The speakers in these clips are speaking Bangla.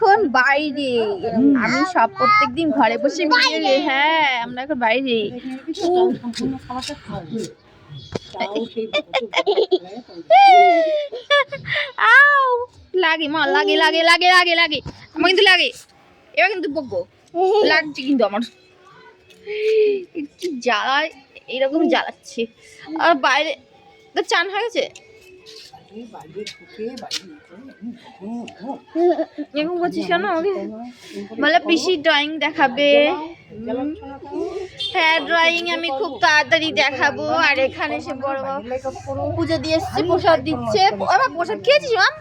এখন বাইরে, আমি সব প্রত্যেকদিন ঘরে বসে বাইরে। হ্যাঁ আমরা এখন বাইরে। আউ লাগে মা, লাগে লাগে লাগে লাগে লাগে, আমার কিন্তু লাগে, এবার কিন্তু বকবো, লাগছে কিন্তু আমার, কি জ্বালায়, এইরকম জ্বালাচ্ছে। আর বাইরে তো চান হয়ে গেছে, এরকম করছিস কেন আমাকে? বলে পিসি ড্রয়িং দেখাবে। হ্যাঁ ড্রয়িং আমি খুব তাড়াতাড়ি দেখাবো। আর এখানে সে বড় পুজো দিয়ে এসছে, প্রসাদ দিচ্ছে। আমার প্রসাদ খেয়েছিস মাম?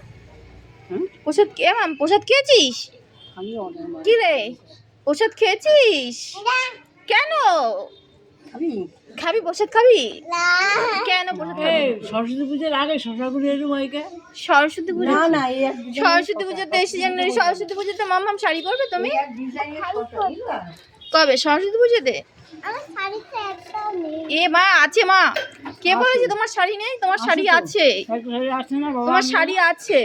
প্রসাদ মাম প্রসাদ খেয়েছিস? কি রে প্রসাদ খেয়েছিস? কেন খাবি প্রসাদ? খাবি কেন প্রসাদ খাবি? সরস্বতী পুজোর আগে শশাগুড়ি এরকম হয়কে সরস্বতী পুজো, সরস্বতী পুজোতে এসে জানুয়ারি, সরস্বতী পুজোতে মাম শাড়ি পরবে তুমি? কবে সরস্বতী পুজোতে? এ মা আছে মা, কে বলেছে তোমার শাড়ি নেই? তোমার শাড়ি আছে, তোমার শাড়ি আছে,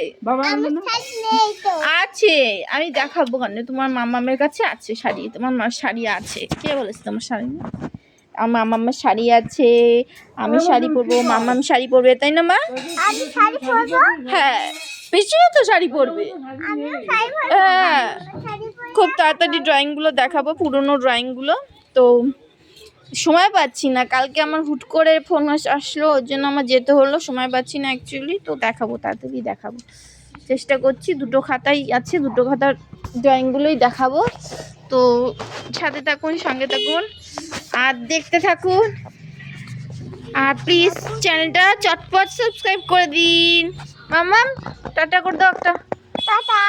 আছে আমি দেখাবো কেন? তোমার মামামের কাছে আছে শাড়ি, তোমার মার শাড়ি আছে। কে বলেছে তোমার শাড়ি নেই? আমার মামার শাড়ি আছে, আমি শাড়ি পরবো, মামাম শাড়ি পরবে, তাই না মা? হ্যাঁ পিছনে তো শাড়ি পরবে। হ্যাঁ খুব তাড়াতাড়ি ড্রয়িংগুলো দেখাবো, পুরোনো ড্রয়িংগুলো। তো সময় পাচ্ছি না, কালকে আমার হুট করে ফোন আসলো, ওর জন্য আমার যেতে হলো, সময় পাচ্ছি না অ্যাকচুয়ালি। তো দেখাবো, তাড়াতাড়ি দেখাবো, চেষ্টা করছি। দুটো খাতাই আছে, দুটো খাতার ড্রয়িংগুলোই দেখাবো। তো সাথে থাকুন, সঙ্গে থাকুন আর দেখতে থাকুন। আর প্লিজ চ্যানেলটা চটপট সাবস্ক্রাইব করে দিন। মামাম টাটা করে দাও একটা। টাটা।